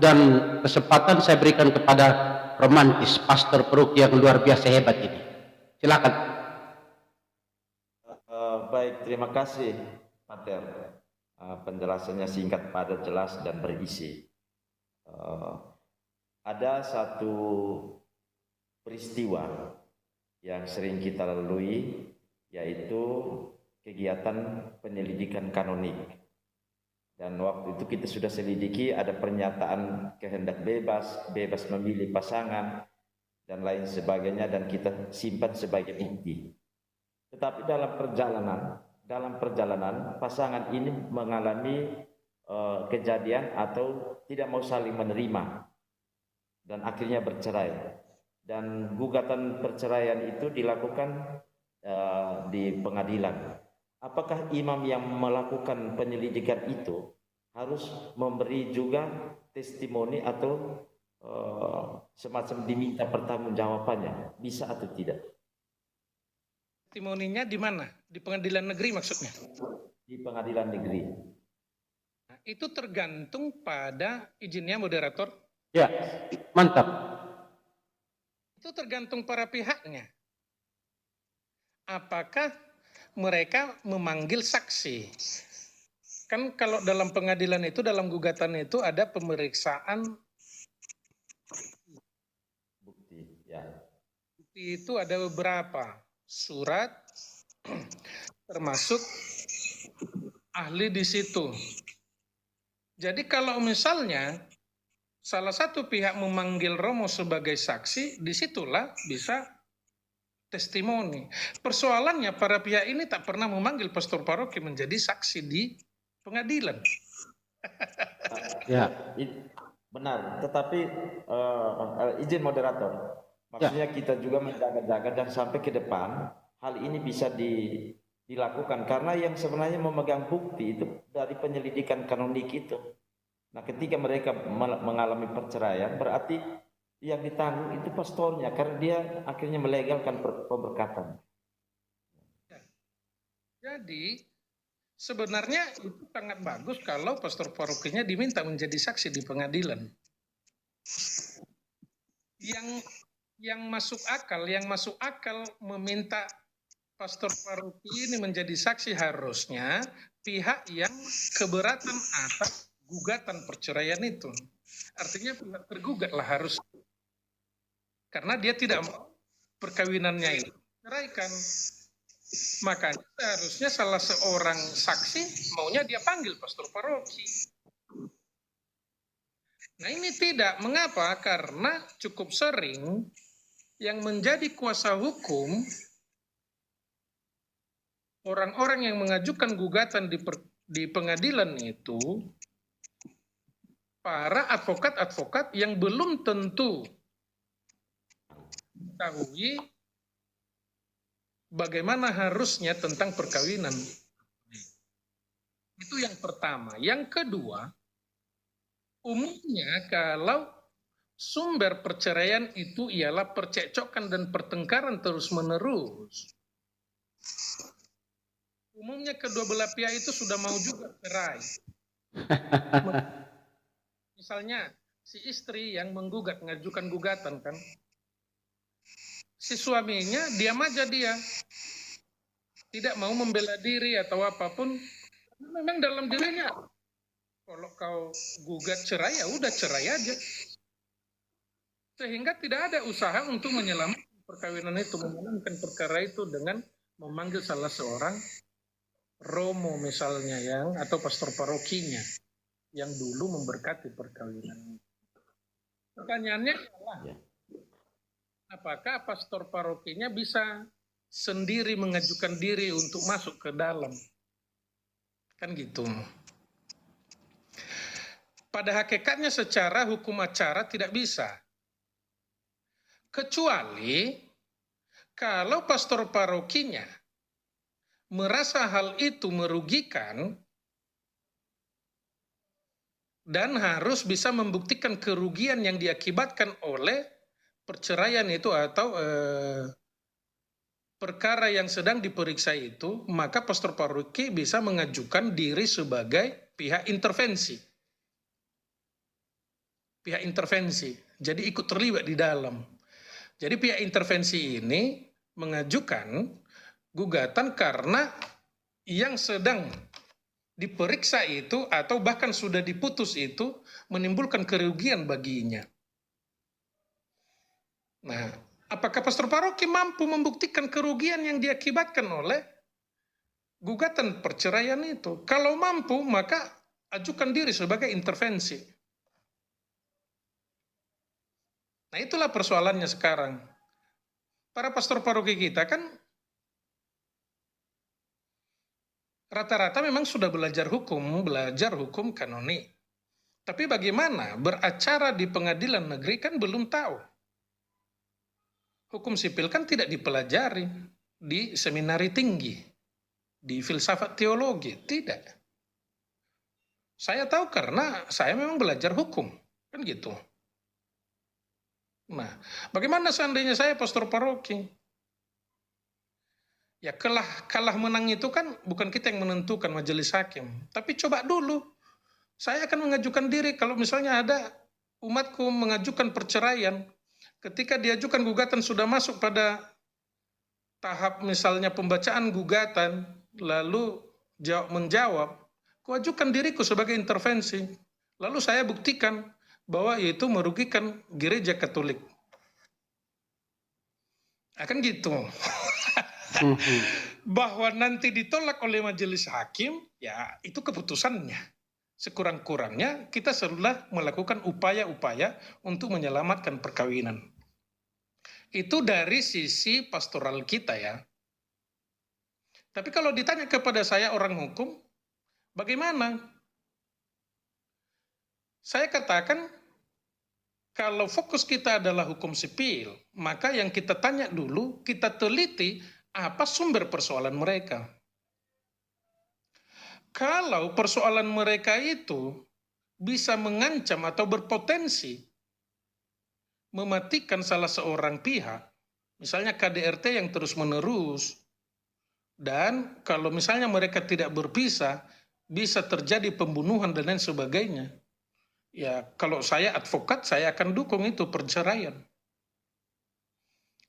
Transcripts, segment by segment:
dan kesempatan saya berikan kepada romantis pastor peruk yang luar biasa hebat ini. Silakan. Baik, terima kasih Pater. Penjelasannya singkat, padat, jelas dan berisi. Ada satu peristiwa yang sering kita lalui, yaitu kegiatan penyelidikan kanonik. Dan waktu itu kita sudah selidiki, ada pernyataan kehendak bebas, bebas memilih pasangan, dan lain sebagainya, dan kita simpan sebagai bukti. Tetapi dalam perjalanan pasangan ini mengalami kejadian atau tidak mau saling menerima, dan akhirnya bercerai. Dan gugatan perceraian itu dilakukan di pengadilan. Apakah imam yang melakukan penyelidikan itu harus memberi juga testimoni atau semacam diminta pertanggungjawabannya, bisa atau tidak? Testimoninya di mana? Di pengadilan negeri maksudnya? Di pengadilan negeri. Nah, itu tergantung pada izinnya moderator. Ya, mantap. Itu tergantung para pihaknya. Apakah mereka memanggil saksi? Kan kalau dalam pengadilan itu, dalam gugatan itu ada pemeriksaan bukti. Ya. Bukti itu ada beberapa surat, termasuk ahli di situ. Jadi kalau misalnya salah satu pihak memanggil Romo sebagai saksi, disitulah bisa testimoni. Persoalannya para pihak ini tak pernah memanggil pastor paroki menjadi saksi di pengadilan. Ya, benar. Tetapi izin moderator, maksudnya kita juga menjaga-jaga dan sampai ke depan hal ini bisa dilakukan, karena yang sebenarnya memegang bukti itu dari penyelidikan kanonik itu. Nah, ketika mereka mengalami perceraian, berarti yang ditanggung itu pastornya, karena dia akhirnya melegalkan pemberkatan. Jadi sebenarnya itu sangat bagus kalau pastor parokinya diminta menjadi saksi di pengadilan. Yang masuk akal meminta pastor paroki ini menjadi saksi harusnya pihak yang keberatan atas gugatan perceraian itu. Artinya pihak tergugat lah harus, karena dia tidak mau perkawinannya itu ceraikan. Makanya seharusnya salah seorang saksi maunya dia panggil pastor paroki. Nah ini tidak. Mengapa? Karena cukup sering yang menjadi kuasa hukum, orang-orang yang mengajukan gugatan di pengadilan itu, para advokat-advokat yang belum tentu mengetahui bagaimana harusnya tentang perkawinan. Itu yang pertama. Yang kedua, umumnya kalau sumber perceraian itu ialah percekcokan dan pertengkaran terus-menerus, umumnya kedua belah pihak itu sudah mau juga cerai. Misalnya si istri yang mengajukan gugatan kan, si suaminya diam aja, dia tidak mau membela diri atau apapun. Memang dalam dirinya, kalau kau gugat cerai ya udah cerai aja. Sehingga tidak ada usaha untuk menyelamatkan perkawinan itu, memenangkan perkara itu dengan memanggil salah seorang romo misalnya atau pastor parokinya yang dulu memberkati perkawinan. Pertanyaannya adalah, apakah pastor parokinya bisa sendiri mengajukan diri untuk masuk ke dalam? Kan gitu. Pada hakikatnya secara hukum acara tidak bisa. Kecuali kalau pastor parokinya merasa hal itu merugikan dan harus bisa membuktikan kerugian yang diakibatkan oleh perceraian itu atau perkara yang sedang diperiksa itu, maka pastor paroki bisa mengajukan diri sebagai pihak intervensi. pihak intervensi. Jadi ikut terlibat di dalam. Jadi pihak intervensi ini mengajukan gugatan karena yang sedang diperiksa itu atau bahkan sudah diputus itu menimbulkan kerugian baginya. Nah, apakah pastor paroki mampu membuktikan kerugian yang diakibatkan oleh gugatan perceraian itu? Kalau mampu, maka ajukan diri sebagai intervensi. Nah, itulah persoalannya sekarang. Para pastor paroki kita kan rata-rata memang sudah belajar hukum kanonik. Tapi bagaimana beracara di pengadilan negeri kan belum tahu. Hukum sipil kan tidak dipelajari di seminari tinggi, di filsafat teologi, tidak. Saya tahu karena saya memang belajar hukum, kan gitu. Nah, bagaimana seandainya saya pastor paroki? Ya kalah menang itu kan bukan kita yang menentukan, majelis hakim. Tapi coba dulu, saya akan mengajukan diri kalau misalnya ada umatku mengajukan perceraian, ketika diajukan gugatan sudah masuk pada tahap misalnya pembacaan gugatan, lalu menjawab, kuajukan diriku sebagai intervensi. Lalu saya buktikan bahwa itu merugikan gereja Katolik. Akan gitu. Bahwa nanti ditolak oleh majelis hakim, ya itu keputusannya. Sekurang-kurangnya kita selalu melakukan upaya-upaya untuk menyelamatkan perkawinan. Itu dari sisi pastoral kita ya. Tapi kalau ditanya kepada saya orang hukum, bagaimana? Saya katakan, kalau fokus kita adalah hukum sipil, maka yang kita tanya dulu, kita teliti apa sumber persoalan mereka. Kalau persoalan mereka itu bisa mengancam atau berpotensi mematikan salah seorang pihak, misalnya KDRT yang terus-menerus, dan kalau misalnya mereka tidak berpisah, bisa terjadi pembunuhan dan lain sebagainya. Ya, kalau saya advokat, saya akan dukung itu perceraian.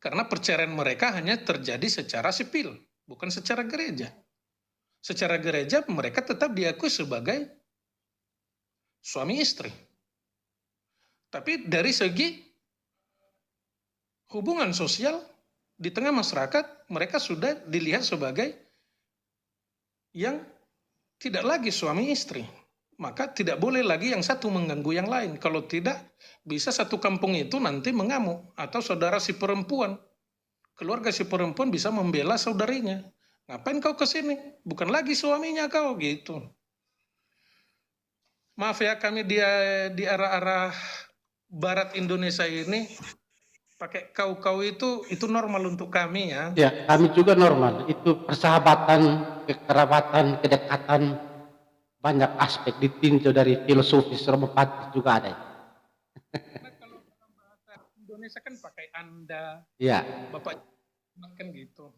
Karena perceraian mereka hanya terjadi secara sipil, bukan secara gereja. Secara gereja mereka tetap diakui sebagai suami istri. Tapi dari segi hubungan sosial di tengah masyarakat, mereka sudah dilihat sebagai yang tidak lagi suami istri. Maka tidak boleh lagi yang satu mengganggu yang lain. Kalau tidak, bisa satu kampung itu nanti mengamuk. Atau saudara si perempuan, keluarga si perempuan bisa membela saudarinya. Ngapain kau ke sini? Bukan lagi suaminya kau, gitu. Maaf ya, kami di arah-arah barat Indonesia ini, pakai kau itu normal untuk kami ya. Ya, kami juga normal. Itu persahabatan, kekerabatan, kedekatan, banyak aspek ditinjau dari filosofis romopatis juga ada. Karena kalau dalam bahasa Indonesia kan pakai Anda, Ya. Bapak kan gitu.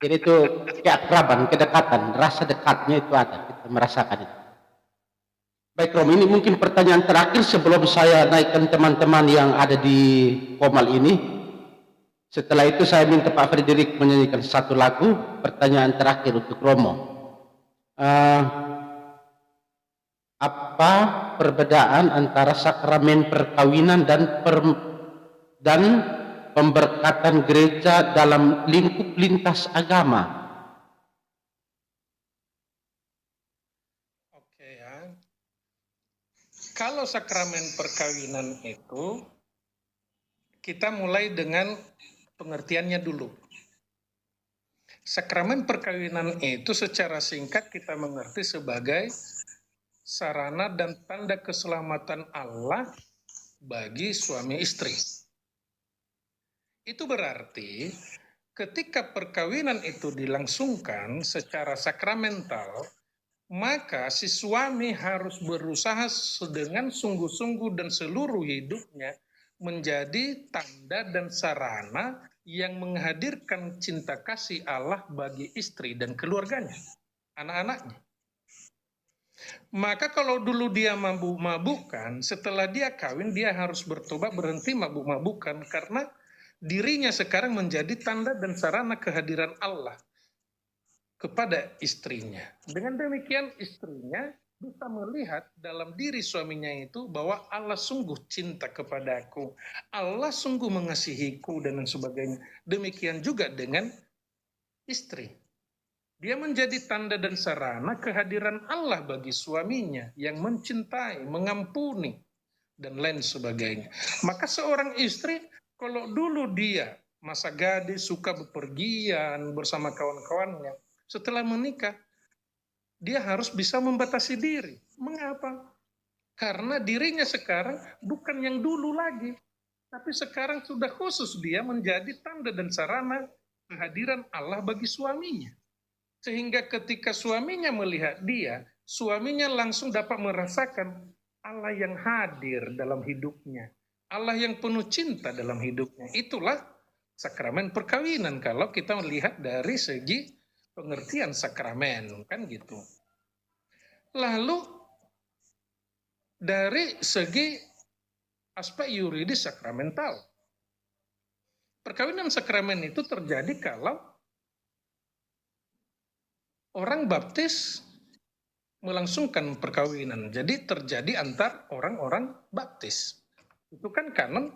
Jadi itu keakraban, kedekatan, rasa dekatnya itu ada, kita merasakan itu. Baik Rom, ini mungkin pertanyaan terakhir sebelum saya naikkan teman-teman yang ada di Komal ini. Setelah itu saya minta Pak Frederick menyanyikan satu lagu, pertanyaan terakhir untuk Romo. Apa perbedaan antara sakramen perkawinan dan pemberkatan gereja dalam lingkup lintas agama? Oke ya. Kalau sakramen perkawinan itu, kita mulai dengan pengertiannya dulu. Sakramen perkawinan itu secara singkat kita mengerti sebagai sarana dan tanda keselamatan Allah bagi suami istri. Itu berarti ketika perkawinan itu dilangsungkan secara sakramental, maka si suami harus berusaha dengan sungguh-sungguh dan seluruh hidupnya menjadi tanda dan sarana yang menghadirkan cinta kasih Allah bagi istri dan keluarganya, anak-anaknya. Maka kalau dulu dia mabuk-mabukan, setelah dia kawin dia harus bertobat berhenti mabuk-mabukan karena dirinya sekarang menjadi tanda dan sarana kehadiran Allah kepada istrinya. Dengan demikian istrinya bisa melihat dalam diri suaminya itu bahwa Allah sungguh cinta kepadaku, Allah sungguh mengasihiku dan sebagainya. Demikian juga dengan istri. Dia menjadi tanda dan sarana kehadiran Allah bagi suaminya yang mencintai, mengampuni, dan lain sebagainya. Maka seorang istri, kalau dulu dia masa gadis suka bepergian bersama kawan-kawannya, setelah menikah, dia harus bisa membatasi diri. Mengapa? Karena dirinya sekarang bukan yang dulu lagi, tapi sekarang sudah khusus dia menjadi tanda dan sarana kehadiran Allah bagi suaminya. Sehingga ketika suaminya melihat dia, suaminya langsung dapat merasakan Allah yang hadir dalam hidupnya. Allah yang penuh cinta dalam hidupnya. Itulah sakramen perkawinan kalau kita melihat dari segi pengertian sakramen, kan gitu. Lalu dari segi aspek yuridis sakramental, perkawinan sakramen itu terjadi kalau orang baptis melangsungkan perkawinan. Jadi terjadi antar orang-orang baptis. Itu kan kanon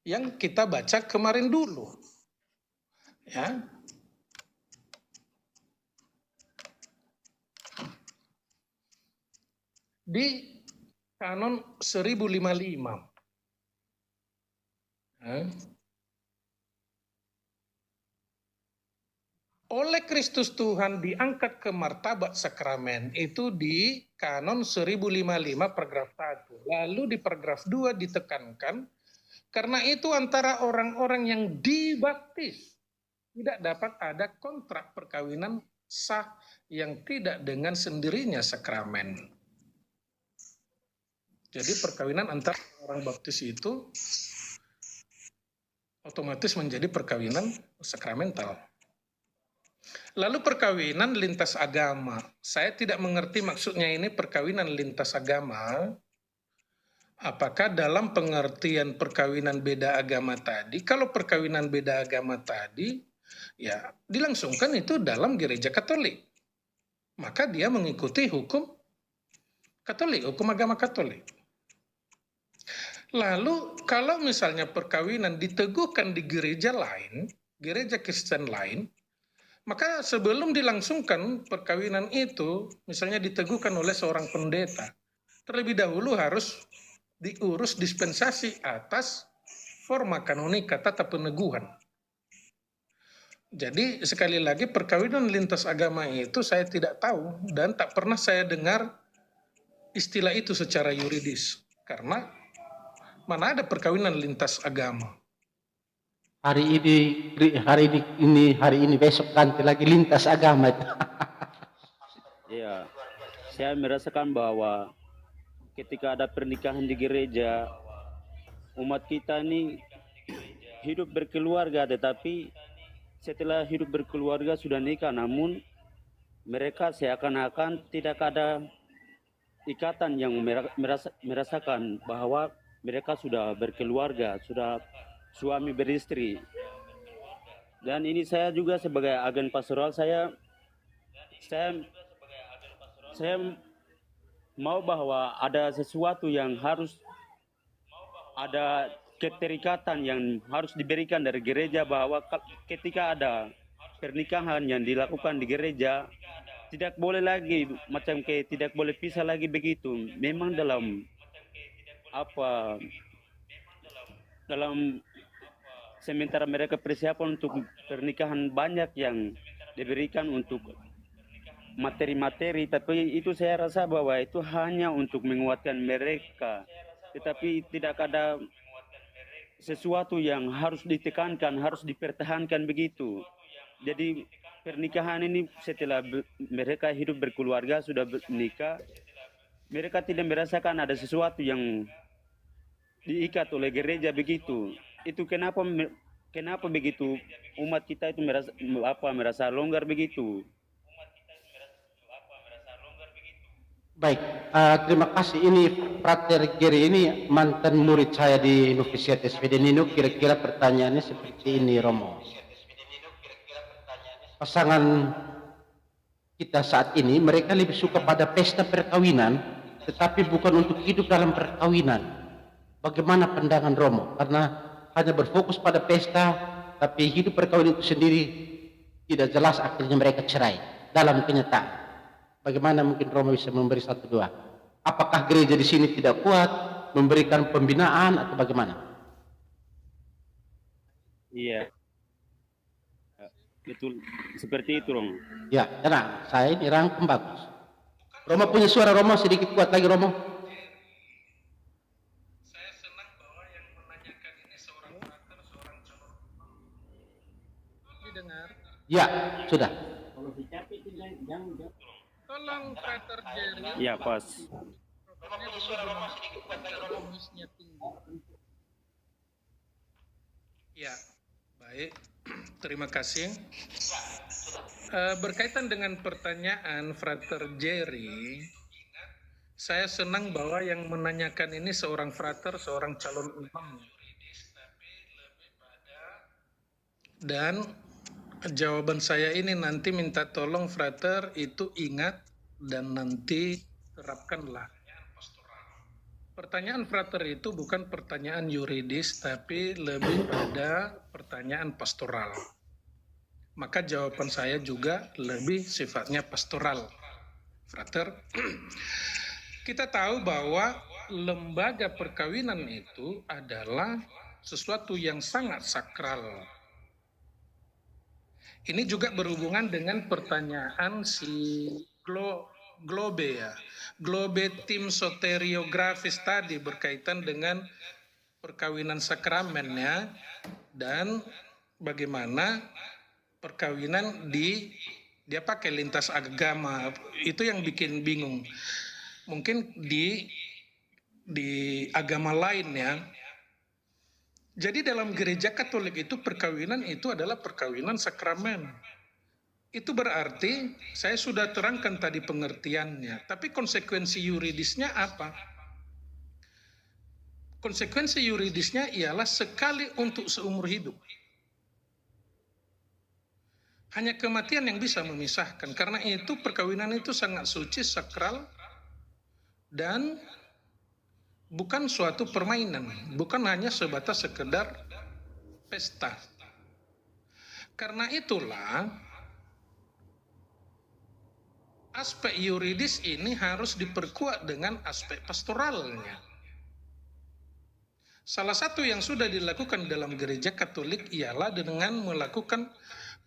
yang kita baca kemarin dulu. Ya. Di kanon 1055. Ya. Oleh Kristus Tuhan diangkat ke martabat sakramen itu di kanon 1055 paragraf 1. Lalu di paragraf 2 ditekankan, karena itu antara orang-orang yang dibaptis tidak dapat ada kontrak perkawinan sah yang tidak dengan sendirinya sakramen. Jadi perkawinan antara orang baptis itu otomatis menjadi perkawinan sakramental. Lalu perkawinan lintas agama. Saya tidak mengerti maksudnya ini perkawinan lintas agama. Apakah dalam pengertian perkawinan beda agama tadi, kalau perkawinan beda agama tadi, ya dilangsungkan itu dalam gereja Katolik. Maka dia mengikuti hukum Katolik, hukum agama Katolik. Lalu kalau misalnya perkawinan diteguhkan di gereja lain, gereja Kristen lain, maka sebelum dilangsungkan perkawinan itu, misalnya diteguhkan oleh seorang pendeta, terlebih dahulu harus diurus dispensasi atas forma kanonika tata peneguhan. Jadi sekali lagi perkawinan lintas agama itu saya tidak tahu dan tak pernah saya dengar istilah itu secara yuridis. Karena mana ada perkawinan lintas agama. Hari ini besok ganti lagi lintas agama itu. Iya, saya merasakan bahwa ketika ada pernikahan di gereja, umat kita ini hidup berkeluarga, tetapi setelah hidup berkeluarga sudah nikah, namun mereka seakan-akan tidak ada ikatan yang merasakan bahwa mereka sudah berkeluarga, sudah suami beristri. Dan ini saya juga sebagai agen pastoral, saya mau bahwa ada sesuatu yang harus ada keterikatan yang harus diberikan dari gereja, bahwa ketika ada pernikahan yang dilakukan di gereja tidak boleh lagi macam kayak tidak boleh pisah lagi begitu. Memang dalam sementara mereka persiapan untuk pernikahan banyak yang diberikan untuk materi-materi, tapi itu saya rasa bahwa itu hanya untuk menguatkan mereka, tetapi tidak ada sesuatu yang harus ditekankan, harus dipertahankan begitu. Jadi pernikahan ini setelah mereka hidup berkeluarga, sudah menikah, mereka tidak merasakan ada sesuatu yang diikat oleh gereja begitu. Itu kenapa begitu umat kita itu merasa longgar begitu. Baik, terima kasih. Ini Frater Geri ini mantan murid saya di Novisiat SPD Nino. Kira-kira pertanyaannya seperti ini, Romo. Pasangan kita saat ini, mereka lebih suka pada pesta perkawinan, tetapi bukan untuk hidup dalam perkawinan. Bagaimana pandangan Romo? Karena hanya berfokus pada pesta, tapi hidup perkawinan itu sendiri tidak jelas, akhirnya mereka cerai dalam kenyataan. Bagaimana mungkin Romo bisa memberi satu dua? Apakah gereja di sini tidak kuat memberikan pembinaan atau bagaimana? Iya, betul seperti itu, Romo. Ya, tenang. Saya ini rangkum bagus. Romo punya suara, Romo sedikit kuat lagi, Romo. Saya senang bahwa yang menanyakan ini seorang frater, seorang calon. Didengar? Ya, sudah. Tolong frater Jerry. Iya, pas. Mikrofonnya dulu volumenya tinggi. Ya, baik. Terima kasih. Berkaitan dengan pertanyaan frater Jerry, saya senang bahwa yang menanyakan ini seorang frater, seorang calon imam. Dan jawaban saya ini nanti minta tolong frater itu ingat dan nanti terapkanlah. Pertanyaan frater itu bukan pertanyaan yuridis, tapi lebih pada pertanyaan pastoral. Maka jawaban saya juga lebih sifatnya pastoral. Frater, kita tahu bahwa lembaga perkawinan itu adalah sesuatu yang sangat sakral. Ini juga berhubungan dengan pertanyaan si Globe ya. Globe tim soteriografis tadi berkaitan dengan perkawinan sakramennya dan bagaimana perkawinan dia pakai lintas agama. Itu yang bikin bingung. Mungkin di agama lain ya. Jadi dalam gereja Katolik itu perkawinan itu adalah perkawinan sakramen. Itu berarti saya sudah terangkan tadi pengertiannya, tapi konsekuensi yuridisnya apa? Konsekuensi yuridisnya ialah sekali untuk seumur hidup. Hanya kematian yang bisa memisahkan. Karena itu perkawinan itu sangat suci, sakral, dan bukan suatu permainan, bukan hanya sebatas sekedar pesta. Karena itulah aspek yuridis ini harus diperkuat dengan aspek pastoralnya. Salah satu yang sudah dilakukan dalam gereja Katolik ialah dengan melakukan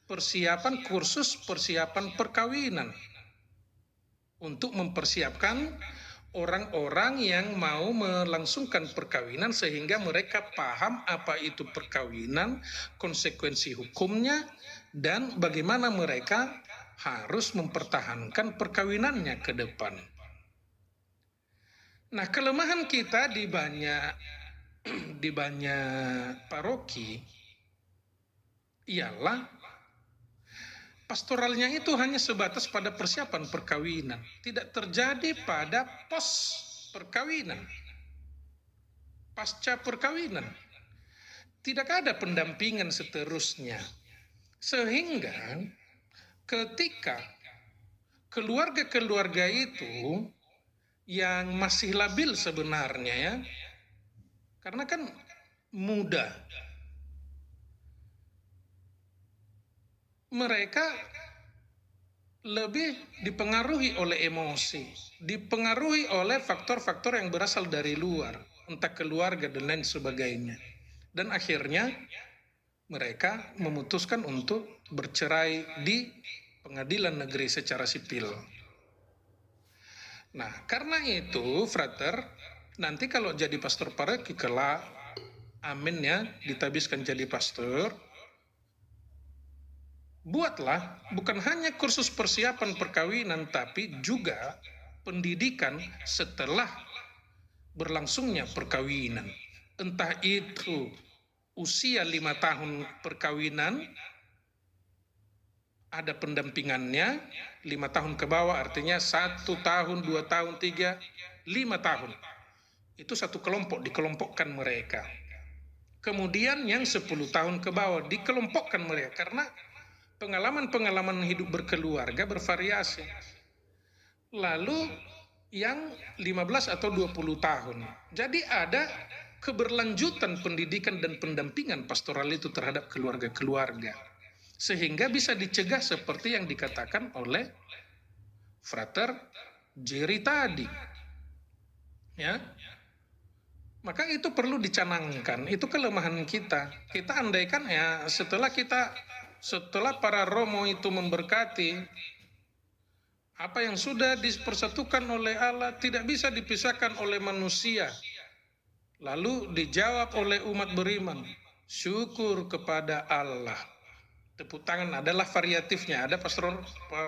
persiapan kursus persiapan perkawinan untuk mempersiapkan orang-orang yang mau melangsungkan perkawinan sehingga mereka paham apa itu perkawinan, konsekuensi hukumnya, dan bagaimana mereka harus mempertahankan perkawinannya ke depan. Nah, kelemahan kita di banyak paroki ialah pastoralnya itu hanya sebatas pada persiapan perkawinan, tidak terjadi pada pos perkawinan, pasca perkawinan. Tidak ada pendampingan seterusnya. Sehingga ketika keluarga-keluarga itu yang masih labil sebenarnya ya, karena kan muda, mereka lebih dipengaruhi oleh emosi, dipengaruhi oleh faktor-faktor yang berasal dari luar, entah keluarga dan lain sebagainya. Dan akhirnya mereka memutuskan untuk bercerai di pengadilan negeri secara sipil. Nah, karena itu, frater, nanti kalau jadi pastor paroki kelak, amin ya, ditabiskan jadi pastor, buatlah bukan hanya kursus persiapan perkawinan, tapi juga pendidikan setelah berlangsungnya perkawinan. Entah itu usia 5 tahun perkawinan, ada pendampingannya 5 tahun ke bawah, artinya 1 tahun, 2 tahun, 3, 5 tahun. Itu satu kelompok, dikelompokkan mereka. Kemudian yang 10 tahun ke bawah dikelompokkan mereka karena pengalaman-pengalaman hidup berkeluarga bervariasi. Lalu yang 15 atau 20 tahun. Jadi ada keberlanjutan pendidikan dan pendampingan pastoral itu terhadap keluarga-keluarga. Sehingga bisa dicegah seperti yang dikatakan oleh Frater Jerry tadi. Ya. Maka itu perlu dicanangkan, itu kelemahan kita. Kita andaikan ya setelah para romo itu memberkati, apa yang sudah dipersatukan oleh Allah tidak bisa dipisahkan oleh manusia. Lalu dijawab oleh umat beriman, syukur kepada Allah. Tepuk tangan adalah variatifnya. Ada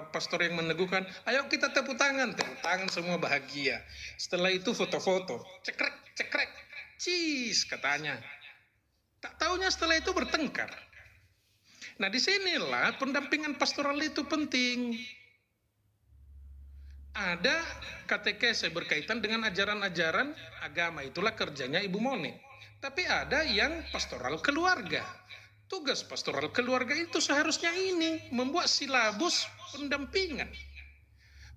pastor yang meneguhkan, ayo kita tepuk tangan semua bahagia. Setelah itu foto-foto, cekrek, cis katanya. Tak taunya setelah itu bertengkar. Nah disinilah pendampingan pastoral itu penting. Ada katekese berkaitan dengan ajaran-ajaran agama, itulah kerjanya Ibu Moni. Tapi ada yang pastoral keluarga. Tugas pastoral keluarga itu seharusnya ini, membuat silabus pendampingan.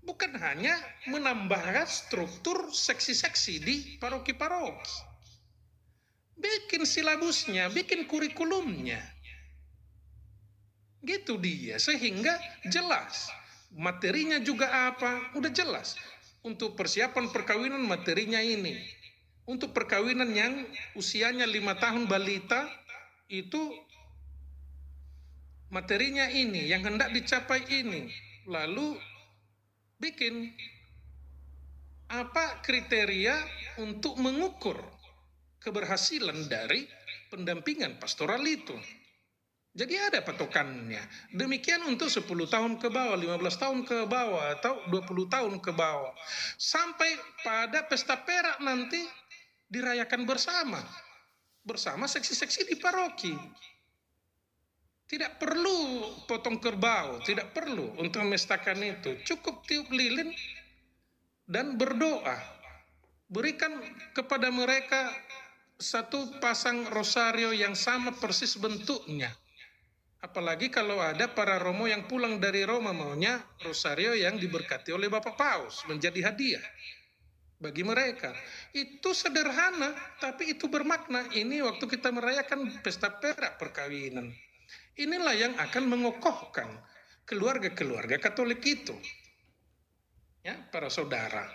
Bukan hanya menambah struktur seksi-seksi di paroki-paroki. Bikin silabusnya, bikin kurikulumnya. Gitu dia, sehingga jelas. Materinya juga apa? Udah jelas. Untuk persiapan perkawinan materinya ini. Untuk perkawinan yang usianya 5 tahun balita, itu materinya ini, yang hendak dicapai ini. Lalu bikin apa kriteria untuk mengukur keberhasilan dari pendampingan pastoral itu. Jadi ada patokannya. Demikian untuk 10 tahun ke bawah, 15 tahun ke bawah, atau 20 tahun ke bawah. Sampai pada pesta perak nanti dirayakan bersama. Bersama seksi-seksi di paroki. Tidak perlu potong kerbau, tidak perlu untuk memestakan itu. Cukup tiup lilin dan berdoa. Berikan kepada mereka satu pasang rosario yang sama persis bentuknya. Apalagi kalau ada para romo yang pulang dari Roma maunya rosario yang diberkati oleh Bapak Paus menjadi hadiah bagi mereka. Itu sederhana tapi itu bermakna. Ini waktu kita merayakan pesta perak perkawinan. Inilah yang akan mengokohkan keluarga-keluarga Katolik itu. Ya, para saudara.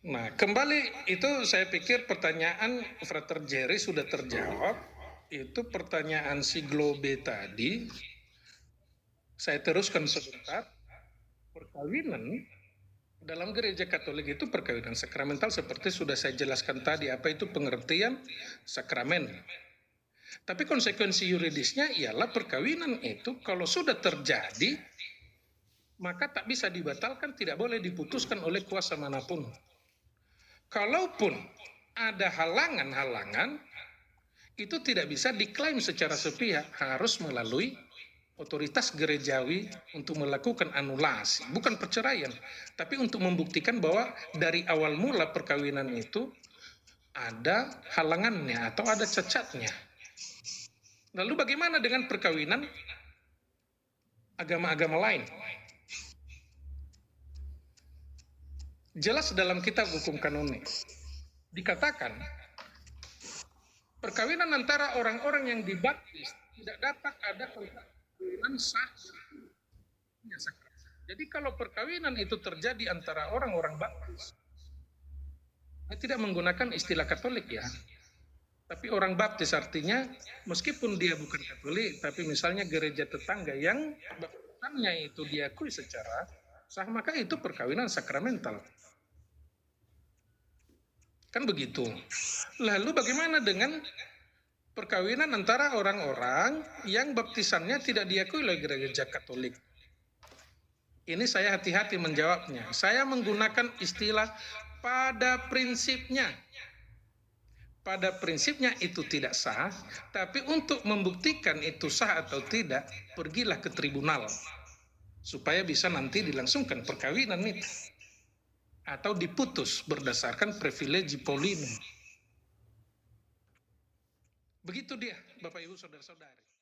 Nah, kembali itu saya pikir pertanyaan Frater Jerry sudah terjawab. Itu pertanyaan si Globe tadi. Saya teruskan sebentar. Perkawinan dalam gereja Katolik itu perkawinan sakramental seperti sudah saya jelaskan tadi. Apa itu pengertian sakramen? Tapi konsekuensi yuridisnya ialah perkawinan itu kalau sudah terjadi maka tak bisa dibatalkan, tidak boleh diputuskan oleh kuasa manapun. Kalaupun ada halangan-halangan, itu tidak bisa diklaim secara sepihak, harus melalui otoritas gerejawi untuk melakukan anulasi, bukan perceraian, tapi untuk membuktikan bahwa dari awal mula perkawinan itu ada halangannya atau ada cacatnya. Lalu bagaimana dengan perkawinan agama-agama lain? Jelas dalam kitab hukum kanonik dikatakan perkawinan antara orang-orang yang dibaptis tidak dapat ada perkawinan sah. Jadi kalau perkawinan itu terjadi antara orang-orang baptis, tidak menggunakan istilah Katolik ya, tapi orang baptis artinya meskipun dia bukan Katolik, tapi misalnya gereja tetangga yang baptisannya itu diakui secara sah, maka itu perkawinan sakramental. Kan begitu. Lalu bagaimana dengan perkawinan antara orang-orang yang baptisannya tidak diakui oleh gereja Katolik? Ini saya hati-hati menjawabnya. Saya menggunakan istilah pada prinsipnya. pada prinsipnya itu tidak sah, tapi untuk membuktikan itu sah atau tidak, pergilah ke tribunal supaya bisa nanti dilangsungkan perkawinan itu atau diputus berdasarkan privilege polino. Begitu dia, Bapak Ibu Saudara-saudari.